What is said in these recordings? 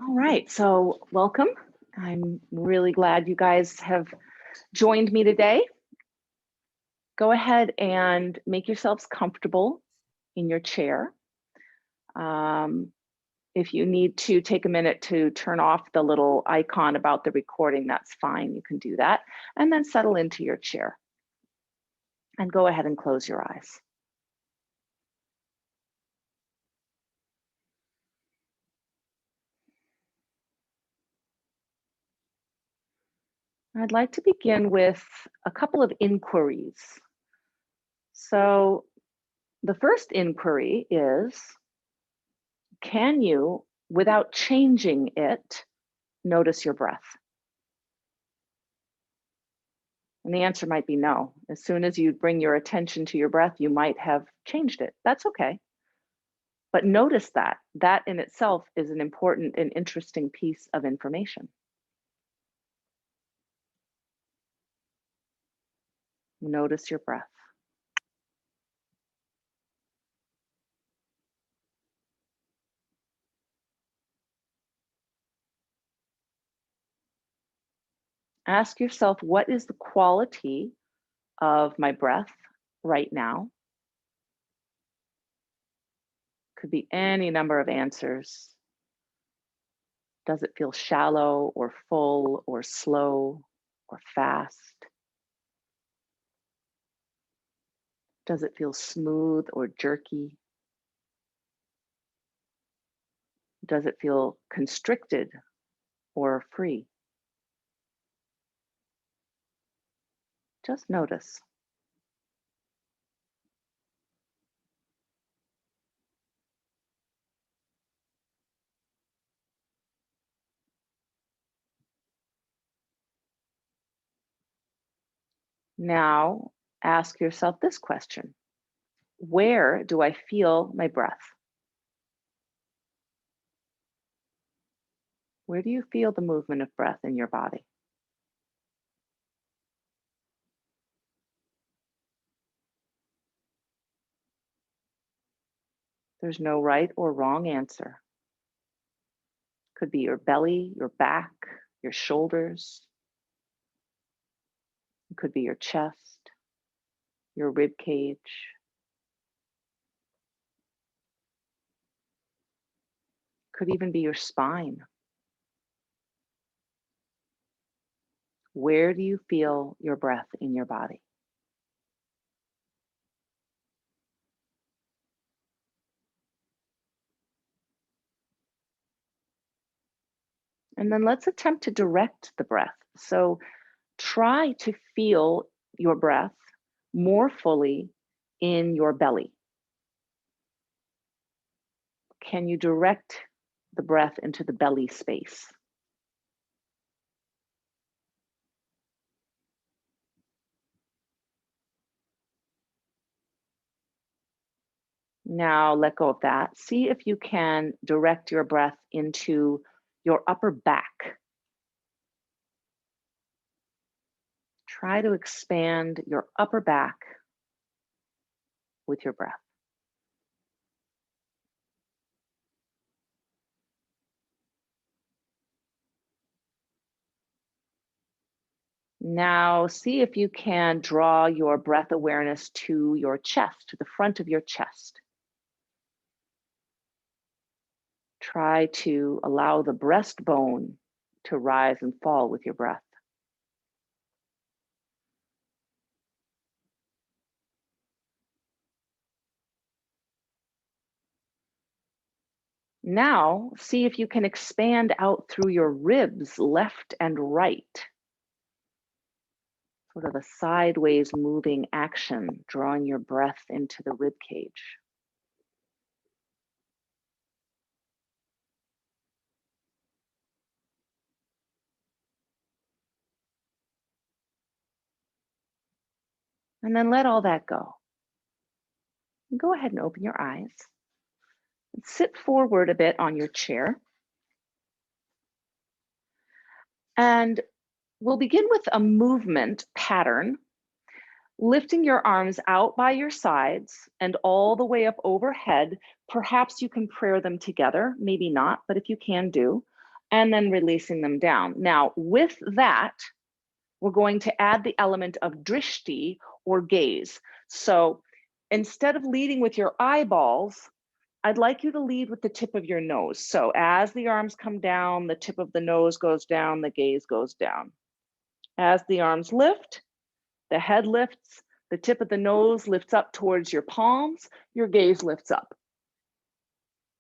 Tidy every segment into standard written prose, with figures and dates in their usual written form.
All right, so welcome. I'm really glad you guys have joined me today. Go ahead and make yourselves comfortable in your chair. If you need to take a minute to turn off the little icon about the recording, that's fine, you can do that. And then settle into your chair. And go ahead and close your eyes. I'd like to begin with a couple of inquiries. So the first inquiry is, can you, without changing it, notice your breath? And the answer might be no. As soon as you bring your attention to your breath, you might have changed it. That's okay. But notice that. That in itself is an important and interesting piece of information. Notice your breath. Ask yourself, what is the quality of my breath right now? Could be any number of answers. Does it feel shallow or full or slow or fast? Does it feel smooth or jerky? Does it feel constricted or free? Just notice. Now, ask yourself this question. Where do I feel my breath? Where do you feel the movement of breath in your body? There's no right or wrong answer. Could be your belly, your back, your shoulders. It could be your chest, your rib cage. Could even be your spine. Where do you feel your breath in your body? And then let's attempt to direct the breath. So try to feel your breath more fully in your belly. Can you direct the breath into the belly space? Now let go of that. See if you can direct your breath into your upper back. Try to expand your upper back with your breath. Now see if you can draw your breath awareness to your chest, to the front of your chest. Try to allow the breastbone to rise and fall with your breath. Now, see if you can expand out through your ribs, left and right. Sort of a sideways moving action, drawing your breath into the rib cage. And then let all that go. And go ahead and open your eyes. And sit forward a bit on your chair. And we'll begin with a movement pattern, lifting your arms out by your sides and all the way up overhead. Perhaps you can prayer them together, maybe not, but if you can do. and then releasing them down. Now, with that, we're going to add the element of drishti, or gaze. So instead of leading with your eyeballs, I'd like you to lead with the tip of your nose. So as the arms come down, the tip of the nose goes down, the gaze goes down. As the arms lift, the head lifts, the tip of the nose lifts up towards your palms, your gaze lifts up,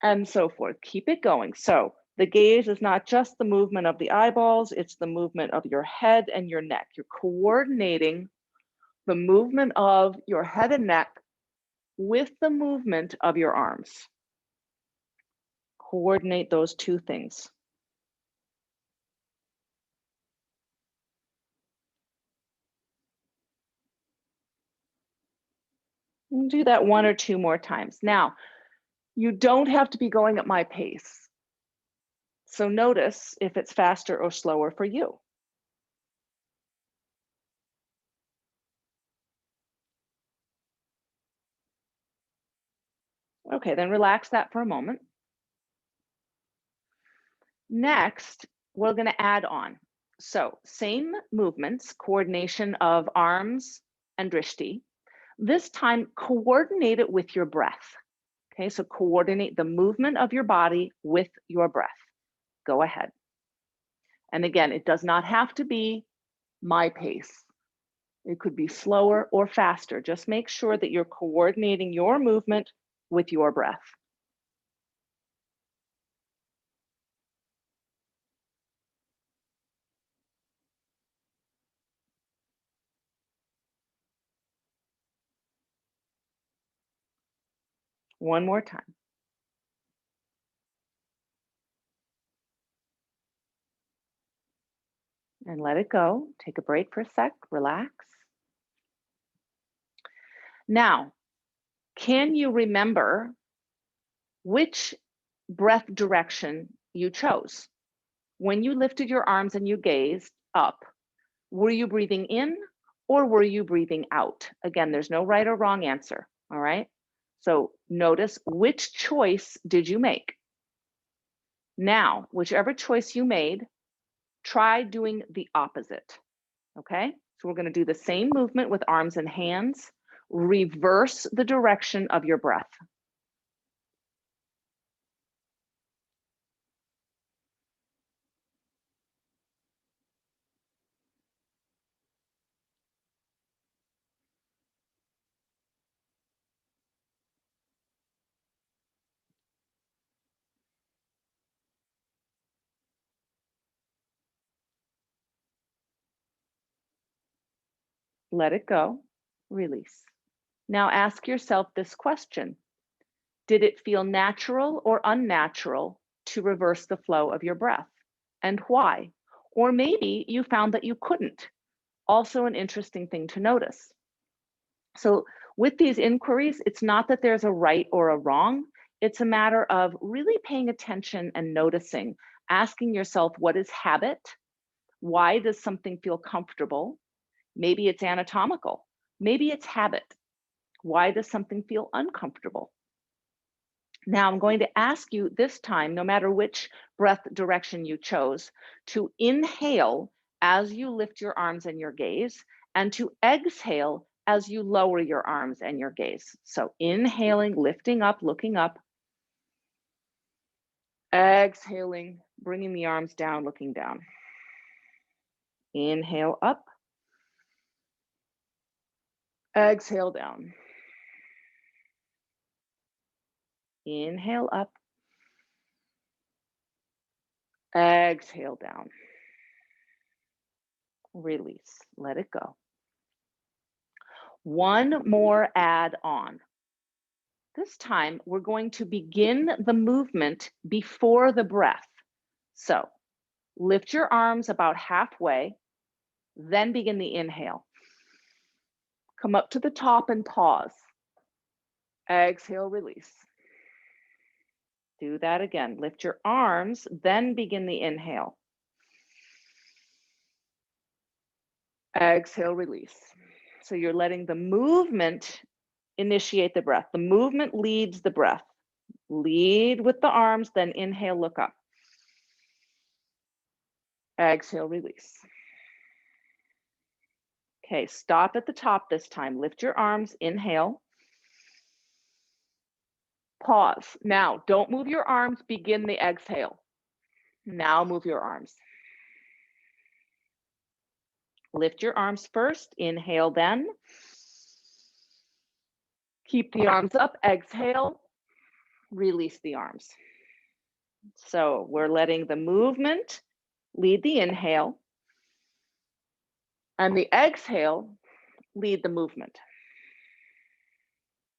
and so forth. Keep it going. So the gaze is not just the movement of the eyeballs, it's the movement of your head and your neck. You're coordinating the movement of your head and neck with the movement of your arms. Coordinate those two things. And do that 1 or 2 more times. Now, you don't have to be going at my pace. So notice if it's faster or slower for you. Okay, then relax that for a moment. Next, we're going to add on. So same movements, coordination of arms and drishti. This time, coordinate it with your breath. Okay, so coordinate the movement of your body with your breath. Go ahead. And again, it does not have to be my pace. It could be slower or faster. Just make sure that you're coordinating your movement with your breath. One more time. And let it go. Take a break for a sec, relax. Now, can you remember which breath direction you chose? When you lifted your arms and you gazed up, were you breathing in or were you breathing out? Again, there's no right or wrong answer, all right? So notice which choice did you make? Now, whichever choice you made, try doing the opposite, okay? So we're gonna do the same movement with arms and hands. Reverse the direction of your breath. Let it go, release. Now ask yourself this question. Did it feel natural or unnatural to reverse the flow of your breath? And why? Or maybe you found that you couldn't. Also an interesting thing to notice. So with these inquiries, it's not that there's a right or a wrong. It's a matter of really paying attention and noticing, asking yourself, what is habit? Why does something feel comfortable? Maybe it's anatomical. Maybe it's habit. Why does something feel uncomfortable? Now I'm going to ask you this time, no matter which breath direction you chose, to inhale as you lift your arms and your gaze, and to exhale as you lower your arms and your gaze. So inhaling, lifting up, looking up. Exhaling, bringing the arms down, looking down. Inhale up. Exhale down. Inhale up. Exhale down. Release. Let it go. One more add on. This time, we're going to begin the movement before the breath. So lift your arms about halfway, then begin the inhale. Come up to the top and pause. Exhale, release. Do that again. Lift your arms, then begin the inhale. Exhale, release. So you're letting the movement initiate the breath. The movement leads the breath. Lead with the arms, then inhale, look up. Exhale, release. Okay, stop at the top this time. Lift your arms, inhale. Pause. Now, don't move your arms, begin the exhale. Now move your arms. Lift your arms first, inhale then. Keep the arms up, exhale, release the arms. So we're letting the movement lead the inhale, and the exhale lead the movement.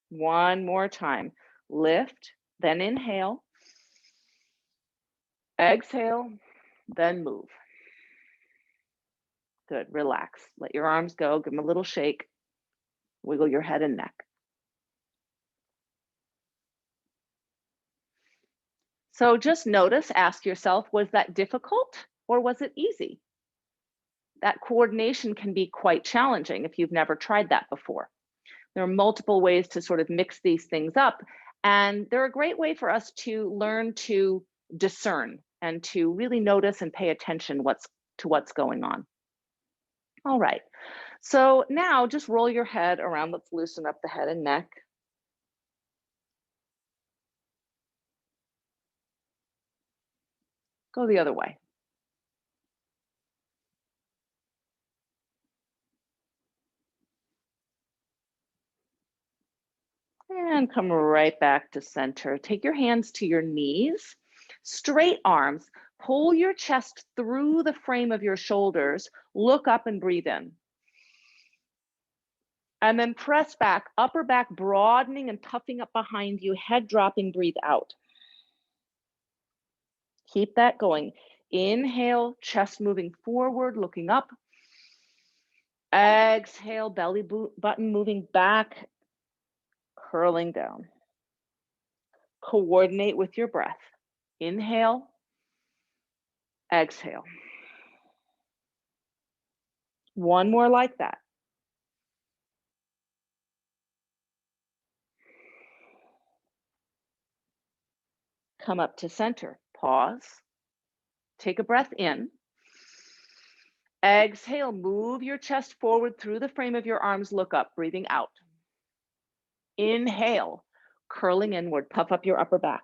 One more time. Lift, then inhale. Exhale, then move. Good, relax. Let your arms go, give them a little shake. Wiggle your head and neck. So just notice, ask yourself, was that difficult or was it easy? That coordination can be quite challenging if you've never tried that before. There are multiple ways to sort of mix these things up, and they're a great way for us to learn to discern and to really notice and pay attention to what's going on. All right, so now just roll your head around. Let's loosen up the head and neck. Go the other way. And come right back to center. Take your hands to your knees, straight arms. Pull your chest through the frame of your shoulders. Look up and breathe in. And then press back, upper back broadening and puffing up behind you, head dropping, breathe out. Keep that going. Inhale, chest moving forward, looking up. Exhale, belly button moving back, curling down. Coordinate with your breath. Inhale, exhale. One more like that. Come up to center. Pause. Take a breath in. Exhale, move your chest forward through the frame of your arms, look up, breathing out. Inhale, curling inward, puff up your upper back.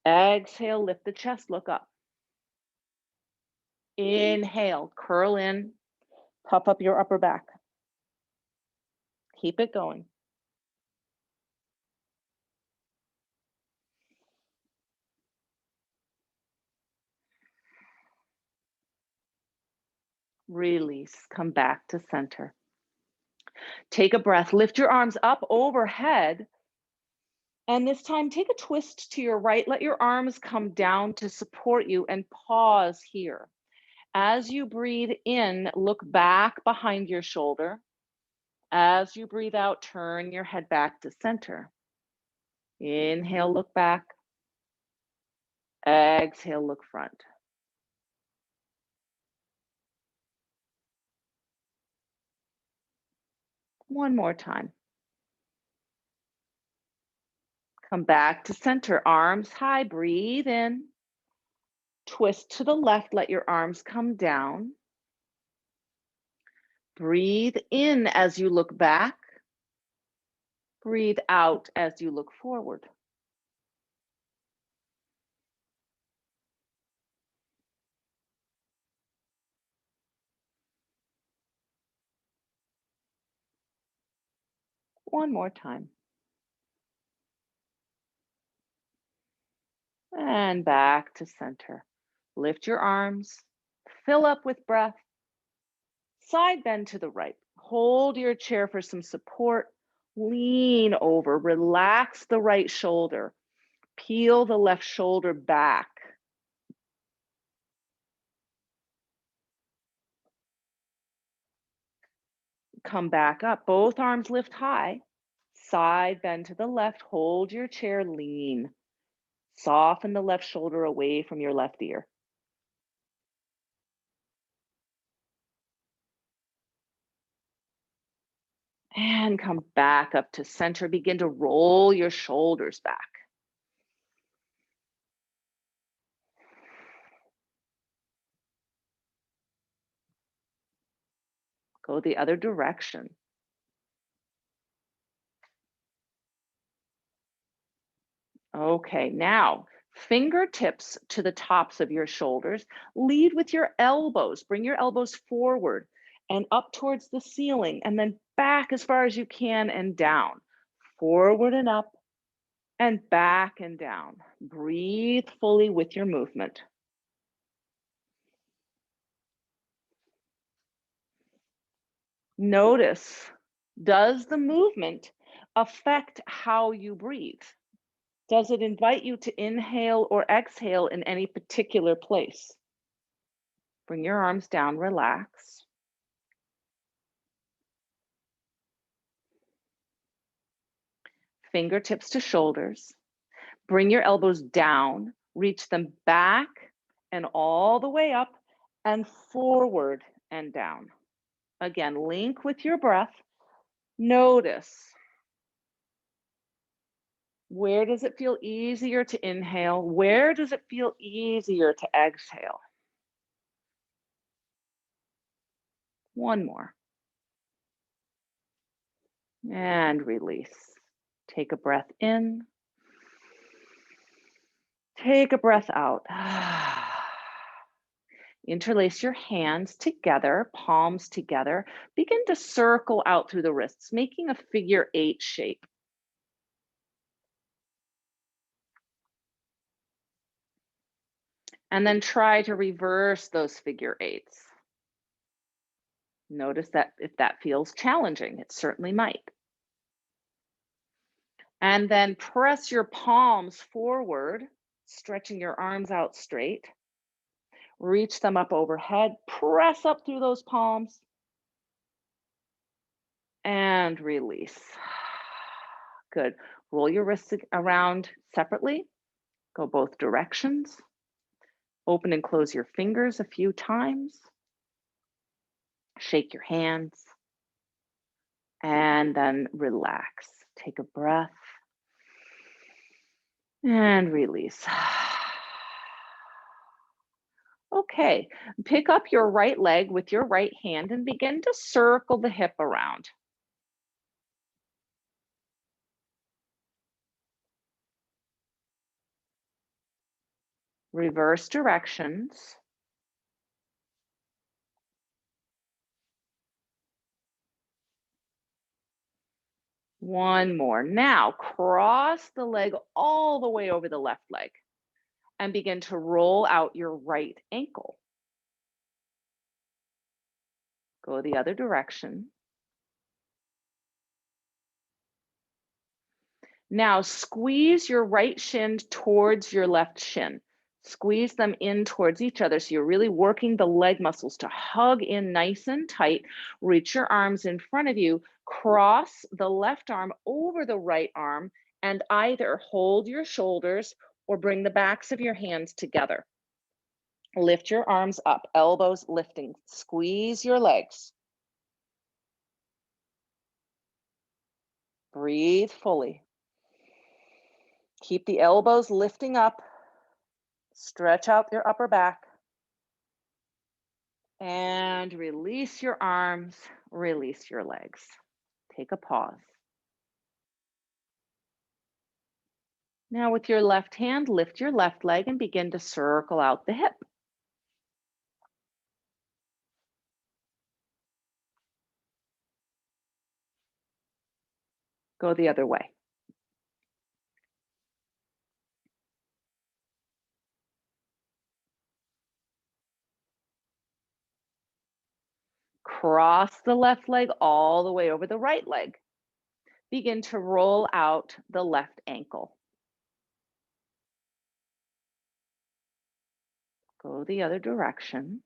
Exhale, lift the chest, look up. Inhale, curl in, puff up your upper back. Keep it going. Release, come back to center. Take a breath, lift your arms up overhead. And this time, take a twist to your right. Let your arms come down to support you and pause here. As you breathe in, look back behind your shoulder. As you breathe out, turn your head back to center. Inhale, look back. Exhale, look front. One more time. Come back to center, arms high, breathe in. Twist to the left, let your arms come down. Breathe in as you look back. Breathe out as you look forward. One more time. And back to center. Lift your arms, fill up with breath. Side bend to the right. Hold your chair for some support. Lean over, relax the right shoulder. Peel the left shoulder back. Come back up, both arms lift high. Side bend to the left, hold your chair, lean. Soften the left shoulder away from your left ear. And come back up to center. Begin to roll your shoulders back. Go the other direction. Okay, now fingertips to the tops of your shoulders. Lead with your elbows. Bring your elbows forward and up towards the ceiling, and then back as far as you can and down. Forward and up and back and down. Breathe fully with your movement. Notice, does the movement affect how you breathe? Does it invite you to inhale or exhale in any particular place? Bring your arms down, relax. Fingertips to shoulders. Bring your elbows down, reach them back and all the way up and forward and down. Again, link with your breath. Notice, where does it feel easier to inhale? Where does it feel easier to exhale? One more. And release. Take a breath in. Take a breath out. Interlace your hands together, palms together. Begin to circle out through the wrists, making a figure 8 shape. And then try to reverse those figure 8s. Notice that if that feels challenging, it certainly might. And then press your palms forward, stretching your arms out straight. Reach them up overhead, press up through those palms, and release. Good. Roll your wrists around separately. Go both directions. Open and close your fingers a few times. Shake your hands. And then relax. Take a breath. And release. Okay, pick up your right leg with your right hand and begin to circle the hip around. Reverse directions. One more. Now, cross the leg all the way over the left leg and begin to roll out your right ankle. Go the other direction. Now, squeeze your right shin towards your left shin. Squeeze them in towards each other. So you're really working the leg muscles to hug in nice and tight. Reach your arms in front of you. Cross the left arm over the right arm and either hold your shoulders or bring the backs of your hands together. Lift your arms up, elbows lifting. Squeeze your legs. Breathe fully. Keep the elbows lifting up. Stretch out your upper back. And release your arms, release your legs. Take a pause. Now with your left hand, lift your left leg and begin to circle out the hip. Go the other way. Cross the left leg all the way over the right leg. Begin to roll out the left ankle. Go the other direction.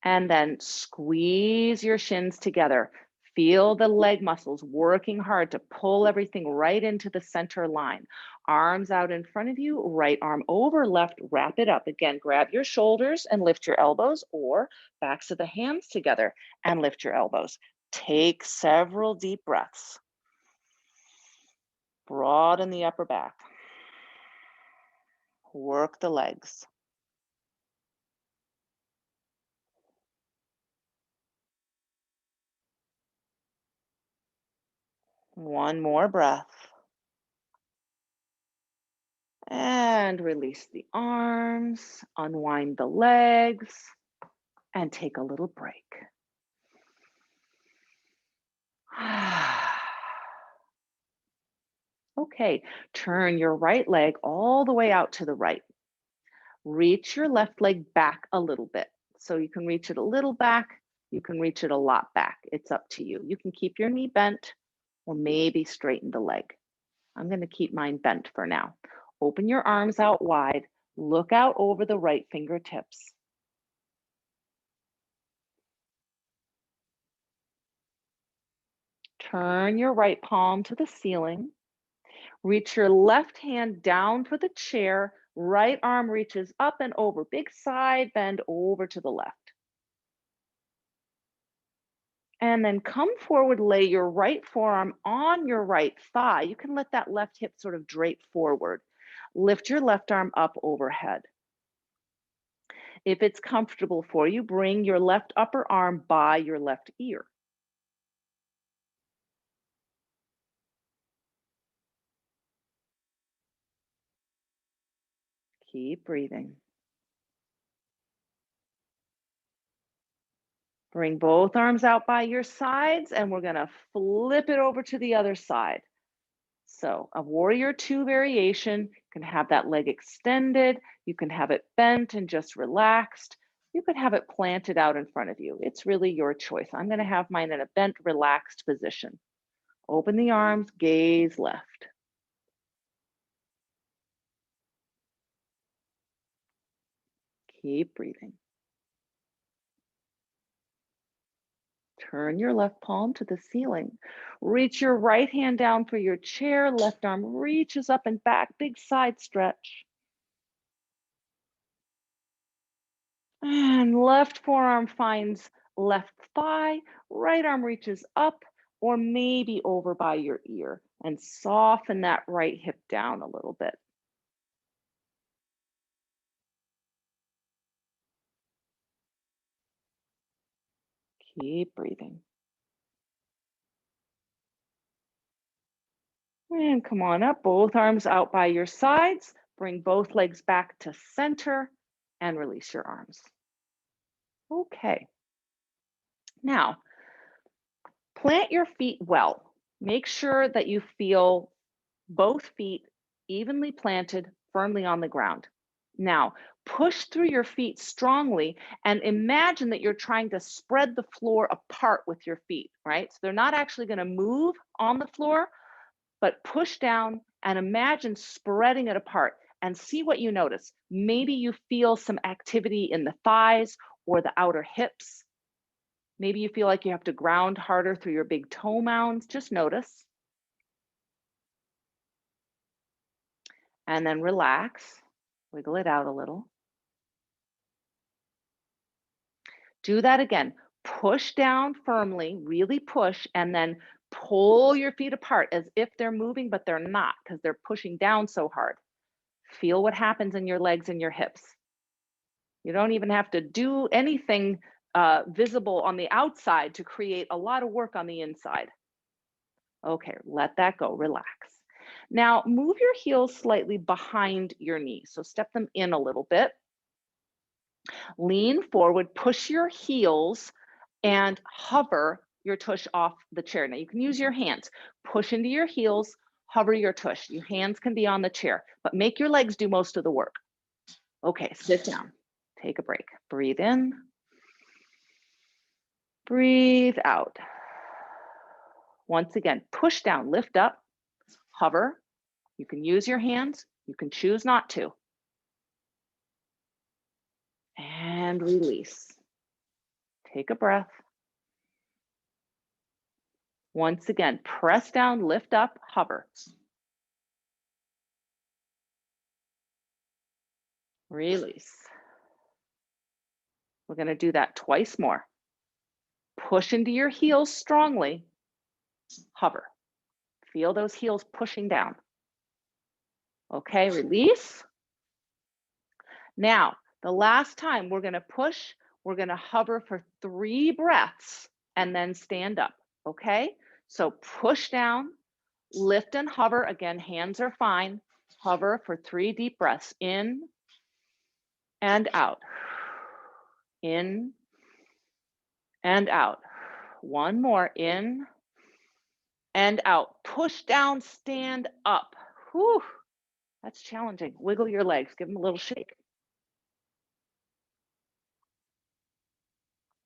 And then squeeze your shins together. Feel the leg muscles working hard to pull everything right into the center line. Arms out in front of you, right arm over, left, wrap it up. Again, grab your shoulders and lift your elbows, or backs of the hands together and lift your elbows. Take several deep breaths. Broaden the upper back. Work the legs. One more breath. And release the arms, unwind the legs, and take a little break. Okay, turn your right leg all the way out to the right. Reach your left leg back a little bit. So you can reach it a little back, you can reach it a lot back. It's up to you. You can keep your knee bent or maybe straighten the leg. I'm going to keep mine bent for now. Open your arms out wide, look out over the right fingertips. Turn your right palm to the ceiling. Reach your left hand down for the chair. Right arm reaches up and over. Big side bend over to the left. And then come forward, lay your right forearm on your right thigh. You can let that left hip sort of drape forward. Lift your left arm up overhead. If it's comfortable for you, bring your left upper arm by your left ear. Keep breathing. Bring both arms out by your sides, and we're gonna flip it over to the other side. So a warrior two variation, you can have that leg extended, you can have it bent and just relaxed. You could have it planted out in front of you. It's really your choice. I'm gonna have mine in a bent, relaxed position. Open the arms, gaze left. Keep breathing. Turn your left palm to the ceiling. Reach your right hand down for your chair. Left arm reaches up and back. Big side stretch. And left forearm finds left thigh. Right arm reaches up or maybe over by your ear. And soften that right hip down a little bit. Keep breathing. And come on up, both arms out by your sides. Bring both legs back to center and release your arms. Okay. Now, plant your feet well. Make sure that you feel both feet evenly planted, firmly on the ground. Now, push through your feet strongly and imagine that you're trying to spread the floor apart with your feet, right? So they're not actually going to move on the floor, but push down and imagine spreading it apart and see what you notice. Maybe you feel some activity in the thighs or the outer hips. Maybe you feel like you have to ground harder through your big toe mounds. Just notice. And then relax. Wiggle it out a little. Do that again. Push down firmly, really push, and then pull your feet apart as if they're moving, but they're not because they're pushing down so hard. Feel what happens in your legs and your hips. You don't even have to do anything visible on the outside to create a lot of work on the inside. Okay, let that go, relax. Now move your heels slightly behind your knees. So step them in a little bit. Lean forward, push your heels and hover your tush off the chair. Now you can use your hands. Push into your heels, hover your tush. Your hands can be on the chair, but make your legs do most of the work. Okay, sit down. Take a break. Breathe in. Breathe out. Once again, push down, lift up, hover. You can use your hands. You can choose not to. And release. Take a breath. Once again, press down, lift up, hover. Release. We're going to do that twice more. Push into your heels strongly, hover. Feel those heels pushing down. Okay, release. Now, the last time we're going to push, we're going to hover for 3 breaths and then stand up. Okay, so push down, Lift and hover. Again, hands are fine. Hover for 3 deep breaths. In and out. In and out. One more. In and out. Push down, stand up. Whew, that's challenging. Wiggle your legs. Give them a little shake.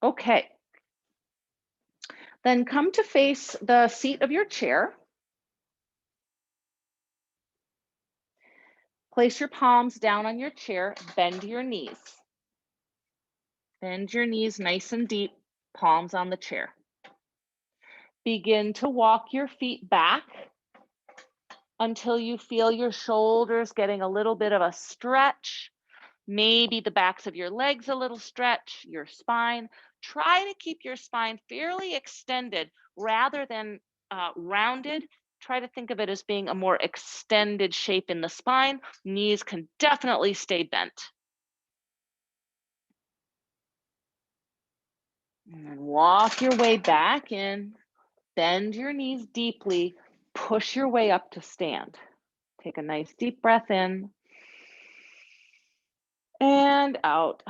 Okay. Then come to face the seat of your chair. Place your palms down on your chair. Bend your knees. Bend your knees nice and deep, palms on the chair. Begin to walk your feet back until you feel your shoulders getting a little bit of a stretch. Maybe the backs of your legs a little stretch, your spine. Try to keep your spine fairly extended rather than rounded. Try to think of it as being a more extended shape in the spine. Knees can definitely stay bent. And then walk your way back in. Bend your knees deeply. Push your way up to stand. Take a nice deep breath in and out.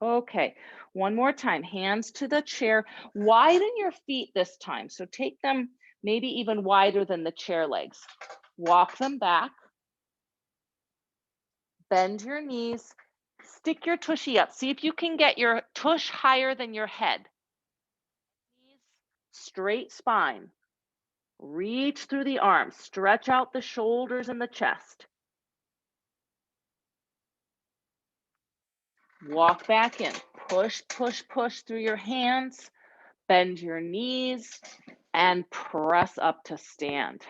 Okay, one more time. Hands to the chair. Widen your feet this time. So take them maybe even wider than the chair legs. Walk them back. Bend your knees. Stick your tushy up. See if you can get your tush higher than your head. Straight spine. Reach through the arms. Stretch out the shoulders and the chest. Walk back in. Push, push, push through your hands. Bend your knees and press up to stand.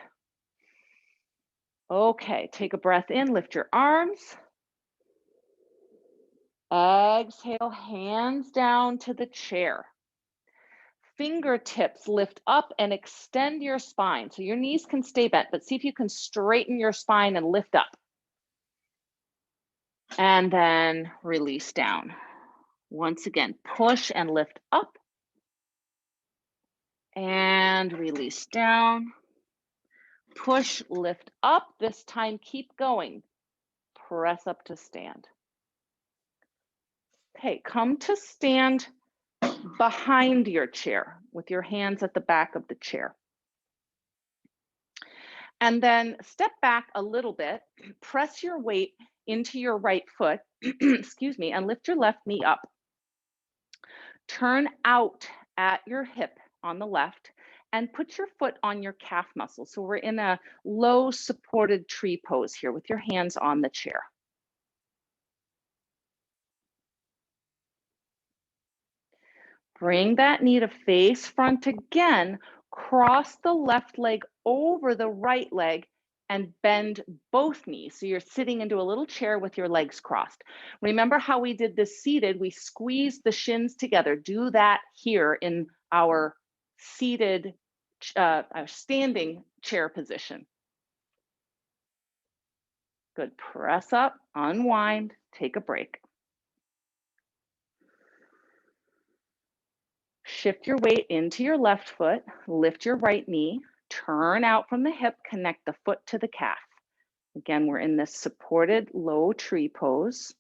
Okay, take a breath in, lift your arms. Exhale, hands down to the chair. Fingertips lift up and extend your spine. So your knees can stay bent, but see if you can straighten your spine and lift up. And then release down. Once again, push and lift up. And release down. Push, lift up. This time, keep going. Press up to stand. Okay, come to stand behind your chair with your hands at the back of the chair. And then step back a little bit, press your weight into your right foot, excuse me, and lift your left knee up. Turn out at your hip on the left and put your foot on your calf muscle. So we're in a low supported tree pose here with your hands on the chair. Bring that knee to face front again. Cross the left leg over the right leg and bend both knees. So you're sitting into a little chair with your legs crossed. Remember how we did this seated? We squeezed the shins together. Do that here in our seated, our standing chair position. Good. Press up, unwind, take a break. Shift your weight into your left foot, lift your right knee, turn out from the hip, connect the foot to the calf. Again, we're in this supported low tree pose.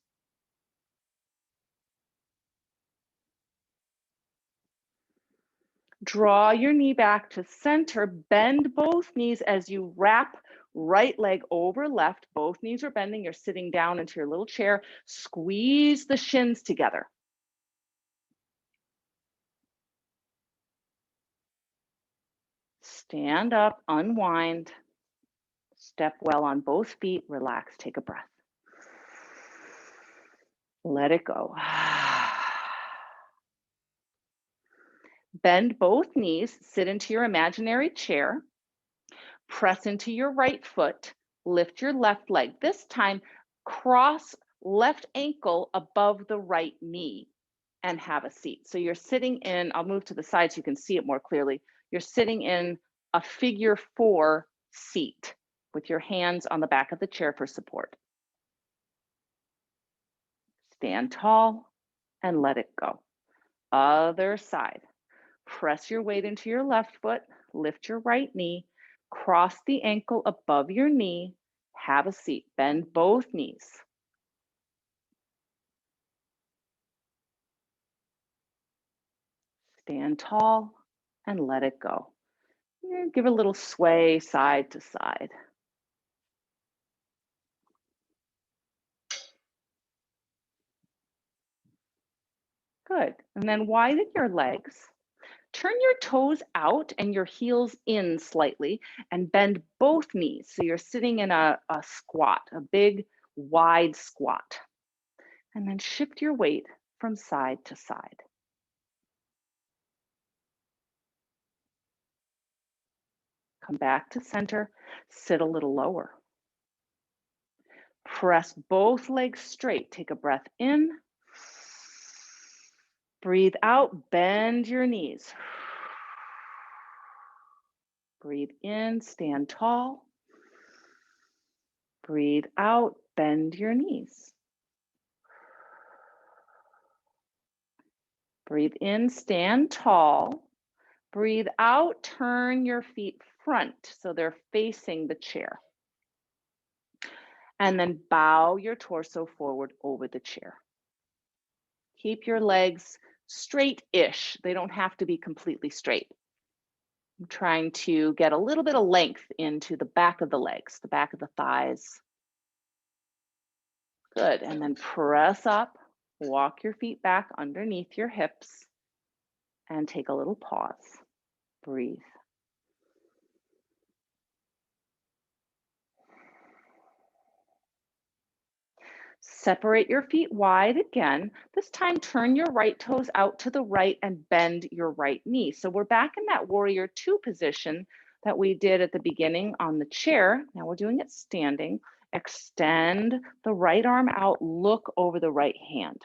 Draw your knee back to center, bend both knees as you wrap right leg over left. Both knees are bending, you're sitting down into your little chair. Squeeze the shins together. Stand up, unwind, step well on both feet, relax, take a breath. Let it go. Bend both knees, sit into your imaginary chair, press into your right foot, lift your left leg. This time, cross left ankle above the right knee and have a seat. So you're sitting in, I'll move to the side so you can see it more clearly. You're sitting in a figure 4 seat with your hands on the back of the chair for support. Stand tall and let it go. Other side. Press your weight into your left foot, lift your right knee, cross the ankle above your knee, have a seat, bend both knees. Stand tall and let it go. Give a little sway side to side. Good. And then widen your legs. Turn your toes out and your heels in slightly and bend both knees. So you're sitting in a squat, a big, wide squat. And then shift your weight from side to side. Come back to center, sit a little lower. Press both legs straight. Take a breath in. Breathe out, bend your knees. Breathe in, stand tall. Breathe out, bend your knees. Breathe in, stand tall. Breathe out, turn your feet front so they're facing the chair. And then bow your torso forward over the chair. Keep your legs straight-ish. They don't have to be completely straight. I'm trying to get a little bit of length into the back of the legs, the back of the thighs. Good, and then press up, walk your feet back underneath your hips, and take a little pause. Breathe. Separate your feet wide again. This time, turn your right toes out to the right and bend your right knee. So we're back in that warrior two position that we did at the beginning on the chair. Now we're doing it standing. Extend the right arm out, look over the right hand.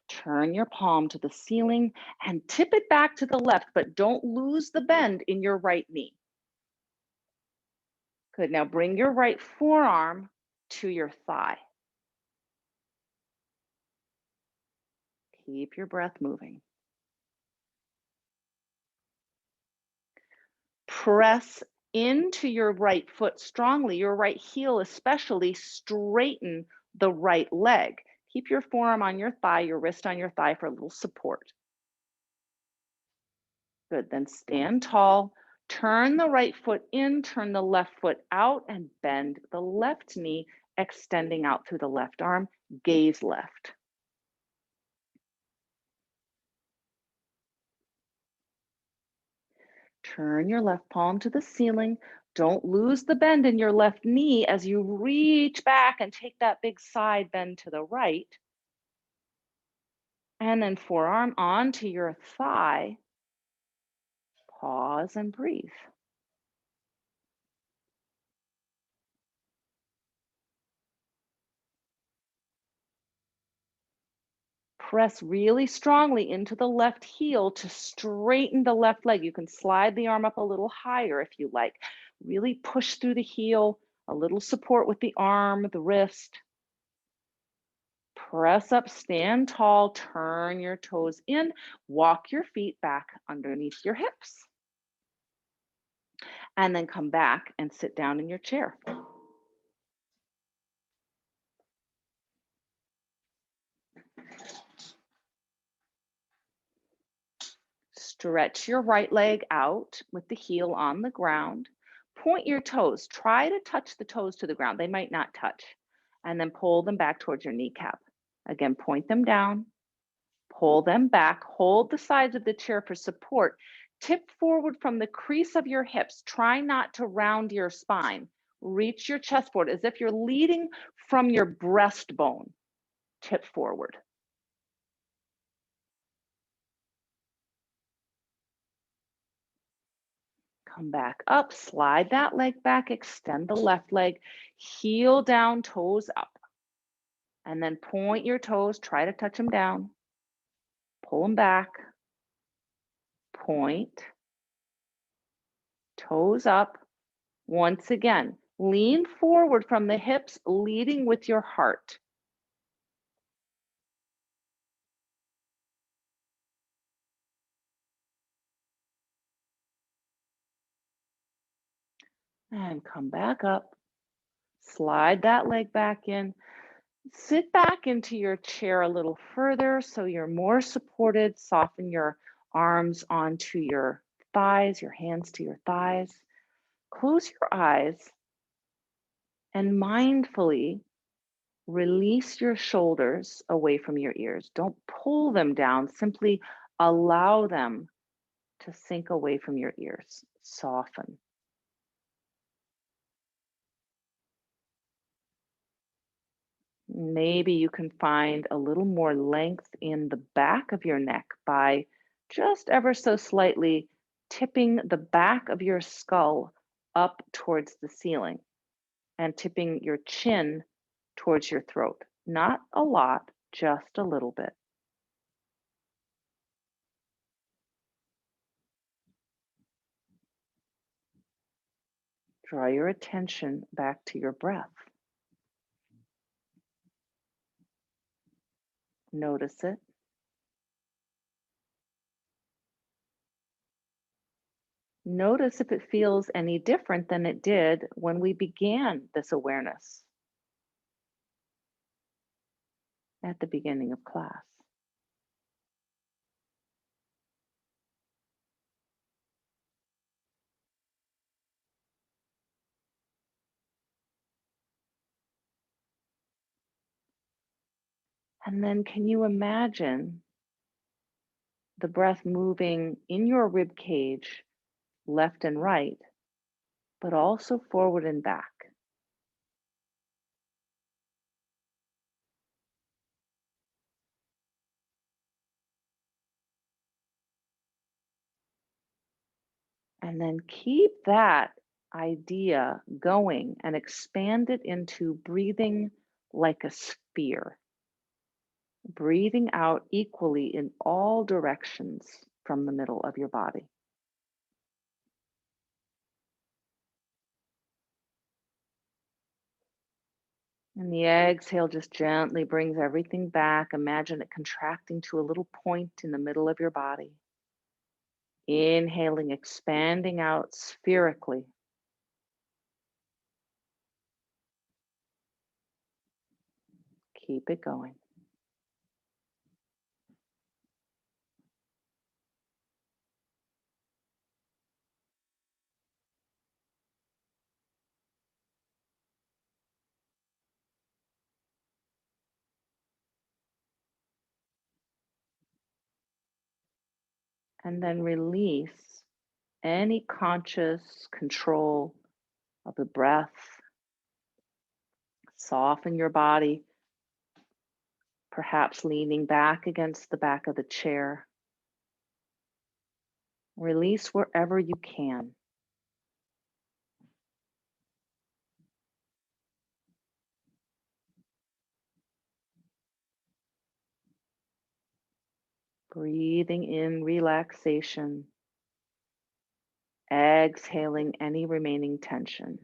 Turn your palm to the ceiling and tip it back to the left, but don't lose the bend in your right knee. Good, now bring your right forearm to your thigh. Keep your breath moving. Press into your right foot strongly, your right heel especially, straighten the right leg. Keep your forearm on your thigh, your wrist on your thigh for a little support. Good, then stand tall, turn the right foot in, turn the left foot out, and bend the left knee, extending out through the left arm, gaze left. Turn your left palm to the ceiling. Don't lose the bend in your left knee as you reach back and take that big side bend to the right. And then forearm onto your thigh. Pause and breathe. Press really strongly into the left heel to straighten the left leg. You can slide the arm up a little higher if you like. Really push through the heel, a little support with the arm, the wrist. Press up, stand tall, turn your toes in, walk your feet back underneath your hips. And then come back and sit down in your chair. Stretch your right leg out with the heel on the ground. Point your toes. Try to touch the toes to the ground. They might not touch. And then pull them back towards your kneecap. Again, point them down, pull them back, hold the sides of the chair for support. Tip forward from the crease of your hips. Try not to round your spine. Reach your chest forward as if you're leading from your breastbone. Tip forward. Come back up, slide that leg back, extend the left leg, heel down, toes up. And then point your toes, try to touch them down. Pull them back, point, toes up. Once again, lean forward from the hips, leading with your heart. And come back up. Slide that leg back in. Sit back into your chair a little further so you're more supported. Soften your arms onto your thighs, your hands to your thighs. Close your eyes and mindfully release your shoulders away from your ears. Don't pull them down, simply allow them to sink away from your ears. Soften. Maybe you can find a little more length in the back of your neck by just ever so slightly tipping the back of your skull up towards the ceiling and tipping your chin towards your throat. Not a lot, just a little bit. Draw your attention back to your breath. Notice it. Notice if it feels any different than it did when we began this awareness at the beginning of class. And then can you imagine the breath moving in your rib cage, left and right, but also forward and back? And then keep that idea going and expand it into breathing like a sphere, breathing out equally in all directions from the middle of your body. And the exhale just gently brings everything back. Imagine it contracting to a little point in the middle of your body. Inhaling, expanding out spherically. Keep it going. And then release any conscious control of the breath. Soften your body, perhaps leaning back against the back of the chair. Release wherever you can. Breathing in relaxation, exhaling any remaining tension.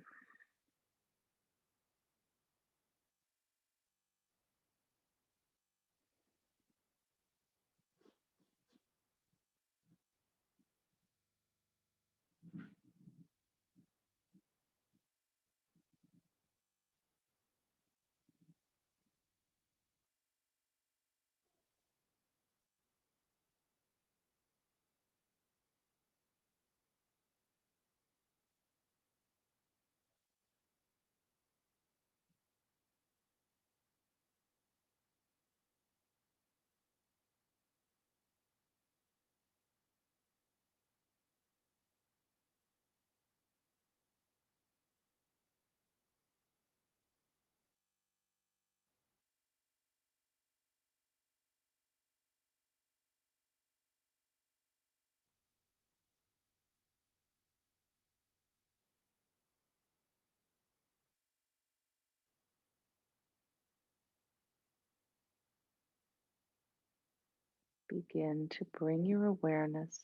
Begin to bring your awareness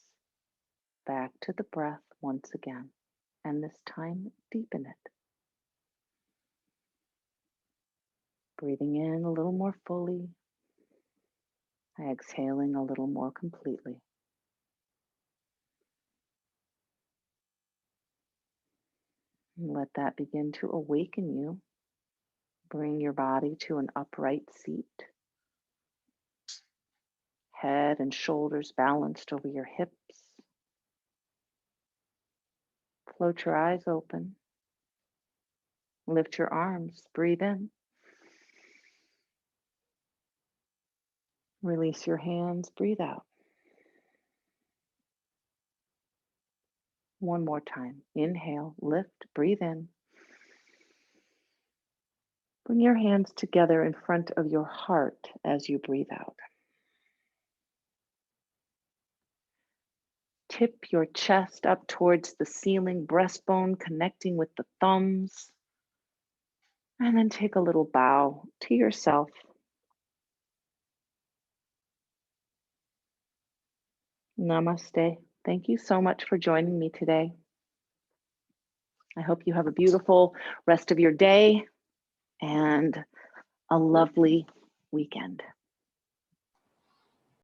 back to the breath once again, and this time deepen it. Breathing in a little more fully, exhaling a little more completely. Let that begin to awaken you. Bring your body to an upright seat. Head and shoulders balanced over your hips. Float your eyes open. Lift your arms. Breathe in. Release your hands. Breathe out. One more time. Inhale, lift, breathe in. Bring your hands together in front of your heart as you breathe out. Tip your chest up towards the ceiling, breastbone connecting with the thumbs. And then take a little bow to yourself. Namaste. Thank you so much for joining me today. I hope you have a beautiful rest of your day and a lovely weekend.